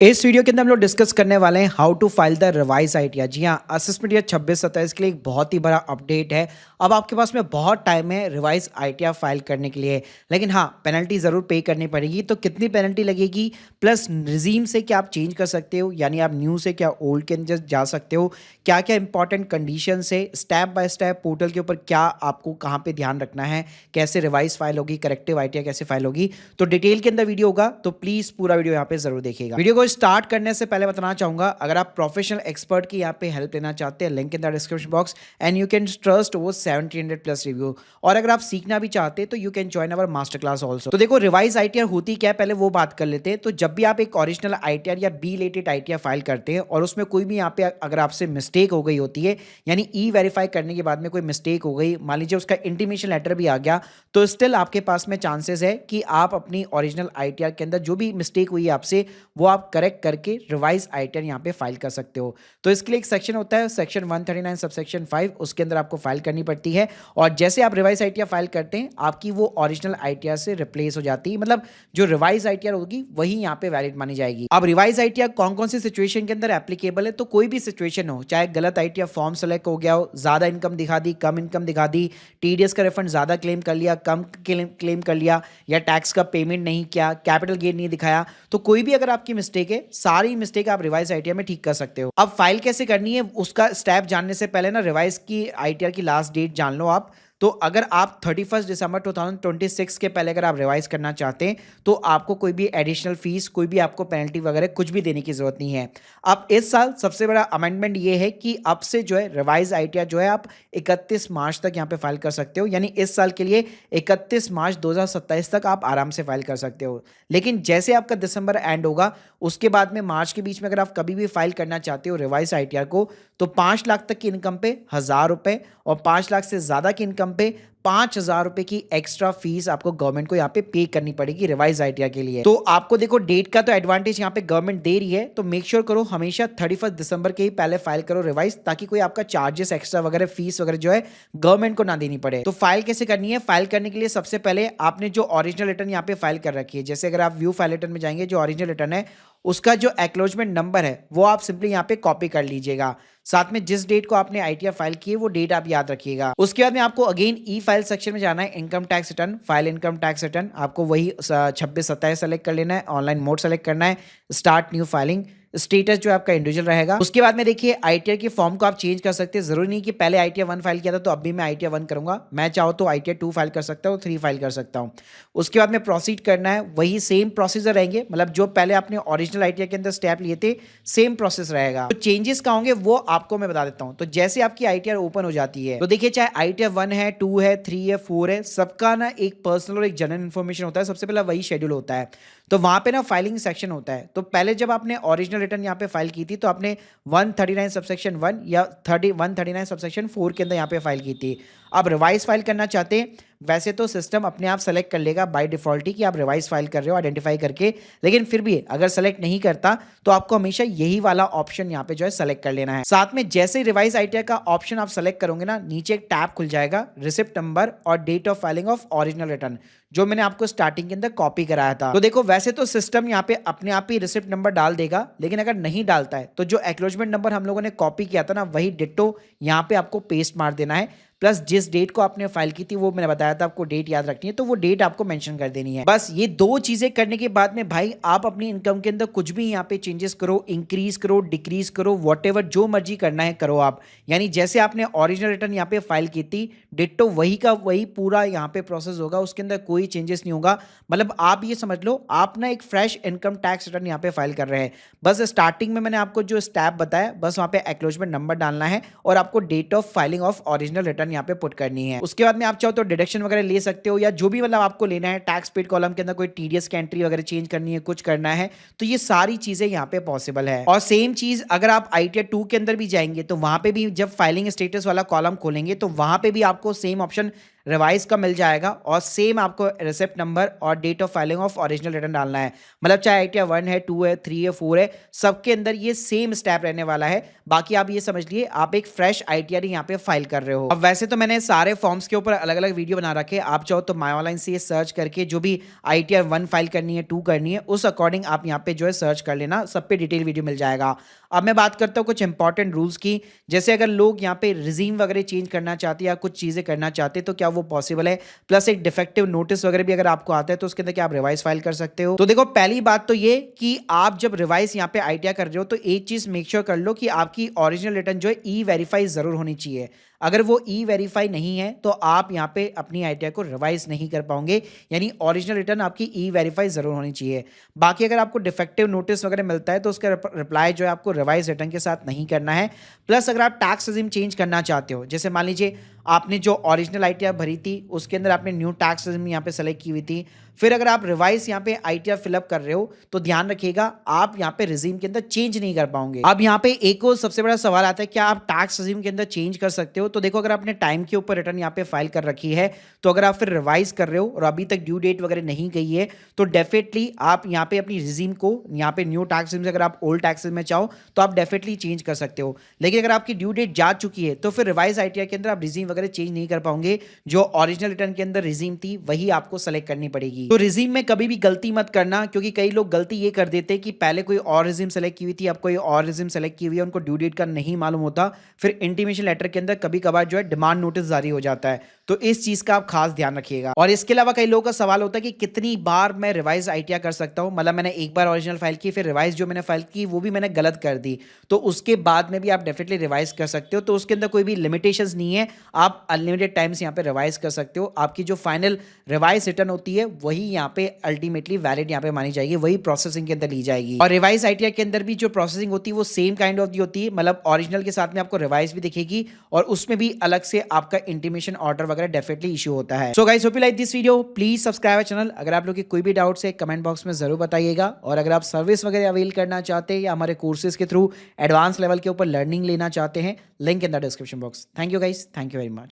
इस वीडियो के अंदर हम लोग डिस्कस करने वाले हैं how to file the revise idea. जी हाँ, असेसमेंट ईयर 26-27 के लिए एक बहुत ही बड़ा अपडेट है। अब आपके पास में बहुत टाइम है रिवाइज आइडिया फाइल करने के लिए, लेकिन हाँ, पेनल्टी ज़रूर पे करनी पड़ेगी। तो कितनी पेनल्टी लगेगी, प्लस रिजीम से क्या आप चेंज कर सकते हो, यानी आप न्यू से क्या ओल्ड के अंदर जा सकते हो, क्या क्या इंपॉर्टेंट कंडीशन है, स्टेप बाय स्टेप पोर्टल के ऊपर क्या आपको कहाँ पे ध्यान रखना है, कैसे रिवाइज फाइल होगी, करेक्टिव आइडिया कैसे फाइल होगी, तो डिटेल के अंदर वीडियो होगा। तो प्लीज़ पूरा वीडियो यहाँ पे ज़रूर देखिएगा। वीडियो को स्टार्ट करने से पहले बताना चाहूंगा, अगर आप प्रोफेशनल एक्सपर्ट की यहाँ पे हेल्प लेना चाहते हैं, link in the description box and you can trust वो 1700 प्लस रिव्यू। और अगर आप सीखना भी चाहते हैं तो you can join our master class also. तो देखो, रिवाइज आईटीआर होती क्या है, पहले वो बात कर लेते हैं। तो जब भी आप एक ओरिजिनल आईटीआर या बी रिलेटेड आईटीआर फाइल करते हैं और उसमें कोई भी यहाँ पे अगर आपसे मिस्टेक हो गई होती है, यानी ई वेरीफाई करने के बाद में कोई मिस्टेक हो गई, मान लीजिए उसका इंटीमेशन लेटर भी आ गया, तो स्टिल आपके पास में चांसेस है कि आप अपनी ओरिजिनल आईटीआर के अंदर जो भी मिस्टेक हुई है आपसे, वो आप करेक्ट करके रिवाइज आईटीआर यहाँ पे फाइल कर सकते हो। तो इसके लिए एक सेक्शन होता है, सेक्शन 139 सबसेक्शन 5, उसके अंदर आपको फाइल करनी पड़ती है। और जैसे आप रिवाइज आईटीआर फाइल करते हैं, आपकी वो ओरिजिनल आईटीआर से रिप्लेस हो जाती है, मतलब जो रिवाइज आईटीआर होगी वही यहाँ पे वैलिड मानी जाएगी। अब रिवाइज आईटीआर कौन कौन सी सिचुएशन के अंदर एप्लीकेबल है, तो कोई भी सिचुएशन हो, चाहे गलत आईटीआर फॉर्म सेलेक्ट हो गया हो, ज्यादा इनकम दिखा दी, कम इनकम दिखा दी, टीडीएस का रिफंड ज्यादा क्लेम कर लिया, कम क्लेम कर लिया, या टैक्स का पेमेंट नहीं किया, कैपिटल गेन नहीं दिखाया, तो कोई भी अगर आपकी मिस्टेक है, सारी मिस्टेक आप रिवाइज आईटीआर में ठीक कर सकते हो। अब फाइल कैसे करनी है उसका स्टेप जानने से पहले ना, रिवाइज की आईटीआर की लास्ट डेट जान लो आप। तो अगर आप 31 दिसंबर 2026 के पहले अगर आप रिवाइज करना चाहते हैं, तो आपको कोई भी एडिशनल फीस, कोई भी आपको पेनल्टी वगैरह कुछ भी देने की जरूरत नहीं है। अब इस साल सबसे बड़ा अमेंडमेंट ये है कि अब से जो है रिवाइज आईटीआर जो है आप 31 मार्च तक यहाँ पे फाइल कर सकते हो, यानी इस साल के लिए 31 मार्च 2027 तक आप आराम से फाइल कर सकते हो। लेकिन जैसे आपका दिसंबर एंड होगा, उसके बाद में मार्च के बीच में अगर आप कभी भी फाइल करना चाहते हो रिवाइज आईटीआर को, तो 5 लाख तक की इनकम पे 1,000 रुपए और 5 लाख से ज्यादा की इनकम पे 5,000 रुपए की एक्स्ट्रा फीस आपको गवर्नमेंट को यहाँ पे करनी पड़ेगी रिवाइज आईटीआर के लिए। तो आपको देखो, डेट का तो एडवांटेज यहाँ पे गवर्नमेंट दे रही है, तो मेक श्योर करो हमेशा 31 दिसंबर के ही पहले फाइल करो रिवाइज, ताकि कोई आपका चार्जेस एक्स्ट्रा वगैरह फीस वगैरह जो है गवर्नमेंट को ना देनी पड़े। तो फाइल कैसे करनी है, फाइल करने के लिए सबसे पहले आपने जो ओरिजिनल रिटर्न यहाँ पे फाइल कर रखी है, जैसे अगर आप व्यू फाइल रिटर्न में जाएंगे, जो ओरिजिनल रिटर्न है उसका जो एक्नॉलेजमेंट नंबर है वो आप सिंपली यहाँ पे कॉपी कर लीजिएगा। साथ में जिस डेट को आपने आईटीआर फाइल की है वो डेट आप याद रखिएगा। उसके बाद में आपको अगेन ई फाइल सेक्शन में जाना है, income tax return, file income tax return, आपको वही 26-27 सेलेक्ट कर लेना है, ऑनलाइन मोड सेलेक्ट करना है, स्टार्ट न्यू फाइलिंग, स्टेटस जो आपका इंडिविजुअल रहेगा। उसके बाद में देखिए, आईटीआर के फॉर्म को आप चेंज कर सकते हैं, जरूरी नहीं कि पहले आईटीआर 1 फाइल किया था तो अब भी मैं आईटीआर 1 करूंगा, मैं चाहो तो आईटीआर 2 फाइल कर सकता हूँ, 3 फाइल कर सकता हूँ। उसके बाद में प्रोसीड करना है, वही सेम प्रोसीजर रहेंगे, मतलब जो पहले आपने ओरिजिनल आईटीआर के अंदर स्टेप लिए थे सेम प्रोसेस रहेगा। तो चेंजेस का होंगे वो आपको मैं बता देता हूँ। तो जैसे आपकी आईटीआर ओपन हो जाती है, तो देखिए चाहे आईटीआर 1 है, 2 है, 3 है, 4 है, सबका ना एक पर्सनल और एक जनरल इन्फॉर्मेशन होता है। सबसे पहला वही शेड्यूल होता है, तो वहां पे ना फाइलिंग सेक्शन होता है। तो पहले जब आपने ओरिजिनल रिटर्न यहाँ पे फाइल की थी, तो आपने 139 सबसेक्शन 1 या 139 सबसेक्शन 4 के अंदर यहाँ पे फाइल की थी। अब रिवाइज फाइल करना चाहते हैं, वैसे तो सिस्टम अपने आप सेलेक्ट कर लेगा बाय डिफॉल्ट ही कि आप रिवाइज फाइल कर रहे हो आइडेंटिफाई करके, लेकिन फिर भी अगर सेलेक्ट नहीं करता तो आपको हमेशा यही वाला ऑप्शन यहाँ पे जो है सेलेक्ट कर लेना है। साथ में जैसे ही रिवाइज आईटीआर का ऑप्शन आप सेलेक्ट करोगे ना, नीचे एक टैब खुल जाएगा, रिसिप्ट नंबर और date of filing of original return, जो मैंने आपको स्टार्टिंग के अंदर कॉपी कराया था। तो देखो, वैसे तो सिस्टम यहाँ पे अपने आप ही रिसिप्ट नंबर डाल देगा, लेकिन अगर नहीं डालता है तो जो एक्नॉलेजमेंट नंबर हम लोगों ने कॉपी किया था ना, वही डिट्टो यहाँ पे आपको पेस्ट मार देना है। प्लस जिस डेट को आपने फाइल की थी वो मैंने बताया था आपको डेट याद रखनी है, तो वो डेट आपको मेंशन कर देनी है। बस ये 2 चीजें करने के बाद में भाई आप अपनी इनकम के अंदर कुछ भी यहाँ पे चेंजेस करो, इंक्रीज करो, डिक्रीज करो, व्हाटएवर जो मर्जी करना है करो आप। यानी जैसे आपने ओरिजिनल रिटर्न यहाँ पे फाइल की थी, डिट्टो वही का वही पूरा यहाँ पे प्रोसेस होगा, उसके अंदर कोई चेंजेस नहीं होगा। मतलब आप ये समझ लो, आप ना एक फ्रेश इनकम टैक्स रिटर्न यहाँ पे फाइल कर रहे हैं। बस स्टार्टिंग में मैंने आपको जो स्टेप बताया, बस वहाँ पे एक्नॉलेजमेंट नंबर डालना है और आपको date of filing of original return यहाँ पे पुट करनी है। उसके बाद में आप चाहो तो डिडक्शन वगैरह ले सकते हो, या जो भी मतलब आपको लेना है, टैक्स पेड कॉलम के अंदर कोई टीडीएस की एंट्री वगैरह चेंज करनी है, कुछ करना है, तो ये सारी चीजें यहाँ पे पॉसिबल है। और सेम चीज अगर आप आईटीआर 2 के अंदर भी जाएंगे, तो वहां पे भी जब फाइलिंग स्टेटस वाला कॉलम खोलेंगे, तो वहां पे भी आपको सेम ऑप्शन रिवाइज का मिल जाएगा और सेम आपको रिसिप्ट नंबर और date of filing of original return डालना है। मतलब चाहे आईटीआर 1 है, 2 है, 3 है, 4 है, सबके अंदर ये सेम स्टेप रहने वाला है। बाकी आप ये समझ लिए आप एक फ्रेश आईटीआर यहाँ पे फाइल कर रहे हो। अब वैसे तो मैंने सारे फॉर्म्स के ऊपर अलग अलग वीडियो बना रखे, आप चाहो तो माई ऑनलाइन से ये सर्च करके जो भी आईटीआर 1 फाइल करनी है, 2 करनी है, उस अकॉर्डिंग आप यहाँ पे जो है सर्च कर लेना, सब पे डिटेल वीडियो मिल जाएगा। अब मैं बात करता हूँ कुछ इंपॉर्टेंट रूल्स की, जैसे अगर लोग यहाँ पे रिजीम वगैरह चेंज करना चाहते हैं या कुछ चीज़ें करना चाहते हैं तो क्या वो पॉसिबल है, प्लस एक डिफेक्टिव नोटिस वगैरह भी अगर आपको आता है तो उसके अंदर क्या आप रिवाइज फाइल कर सकते हो। तो देखो पहली बात तो ये कि आप जब रिवाइज यहाँ पे आईटीआर कर रहे हो तो एक चीज मेक श्योर कर लो कि आपकी ओरिजिनल रिटर्न जो है ई वेरीफाई जरूर होनी चाहिए। अगर वो ई वेरीफाई नहीं है तो आप यहाँ पे अपनी आईटीआर को रिवाइज नहीं कर पाओगे, यानी ओरिजिनल रिटर्न आपकी ई वेरीफाई जरूर होनी चाहिए। बाकी अगर आपको डिफेक्टिव नोटिस वगैरह मिलता है तो उसका रिप्लाई जो है आपको रिवाइज रिटर्न के साथ नहीं करना है। प्लस अगर आप टैक्स रिजीम चेंज करना चाहते हो, जैसे मान लीजिए आपने जो ओरिजिनल आईटीआर भरी थी उसके अंदर आपने न्यू टैक्स रिजीम यहाँ पे सेलेक्ट की हुई थी, फिर अगर आप रिवाइज यहाँ पे आईटीआर फिलअप कर रहे हो तो ध्यान रखिएगा आप यहाँ पे रिजीम के अंदर चेंज नहीं कर पाओगे। अब यहाँ पे एक और सबसे बड़ा सवाल आता है क्या आप टैक्स रिजीम के अंदर चेंज कर सकते हो। तो देखो अगर आपने टाइम के ऊपर रिटर्न यहाँ पे फाइल कर रखी है तो अगर आप फिर रिवाइज कर रहे हो और अभी तक ड्यू डेट वगैरह नहीं गई है तो डेफिनेटली आप यहाँ पे अपनी रिजीम को यहाँ पे न्यू टैक्स रिजीम से अगर आप ओल्ड टैक्स में चाहो तो आप डेफिनेटली चेंज कर सकते हो। लेकिन अगर आपकी ड्यू डेट जा चुकी है तो फिर रिवाइज आईटीआर के अंदर आप रिजीम वगैरह चेंज नहीं कर पाओगे, जो ओरिजिनल रिटर्न के अंदर रिजीम थी वही आपको सेलेक्ट करनी पड़ेगी। तो रिजीम में कभी भी गलती मत करना, क्योंकि कई लोग गलती ये कर देते हैं कि पहले कोई और रिजीम सेलेक्ट की हुई थी, अब कोई और रिजीम सेलेक्ट की हुई है, उनको ड्यू डेट का नहीं मालूम होता, फिर इंटीमेशन लेटर के अंदर कभी कभार जो है डिमांड नोटिस जारी हो जाता है। तो इस चीज का आप खास ध्यान रखिएगा। और इसके अलावा कई लोगों का सवाल होता है कि कितनी बार मैं रिवाइज आईटीआर कर सकता हूं, मतलब मैंने एक बार ओरिजिनल फाइल की, फिर रिवाइज जो मैंने फाइल की वो भी मैंने गलत कर दी, तो उसके बाद में भी आप डेफिनेटली रिवाइज कर सकते हो। तो उसके अंदर कोई भी लिमिटेशंस नहीं है, आप अनलिमिटेड टाइम्स यहाँ पे रिवाइज कर सकते हो। आपकी जो फाइनल रिवाइज रिटर्न होती है वही यहाँ पे अल्टीमेटली वैलिड यहाँ पे मानी जाएगी, वही प्रोसेसिंग के अंदर ली जाएगी। और रिवाइज आईटीआर के अंदर भी जो प्रोसेसिंग होती है वो सेम काइंड ऑफ दी होती है, मतलब ओरिजिनल के साथ में आपको रिवाइज भी दिखेगी और उसमें भी अलग से आपका इंटीमेशन ऑर्डर वगैरह डेफिनेटली इशू होता है। So guys hope you like this video, please subscribe channel. अगर आप लोग की कोई भी डाउट्स है कमेंट बॉक्स में जरूर बताइएगा। और अगर आप सर्विस वगैरह अवेल करना चाहते हैं या हमारे कोर्सेज के थ्रू एडवांस लेवल के ऊपर लर्निंग लेना चाहते हैं, link in the description box. Thank you guys, thank you very much.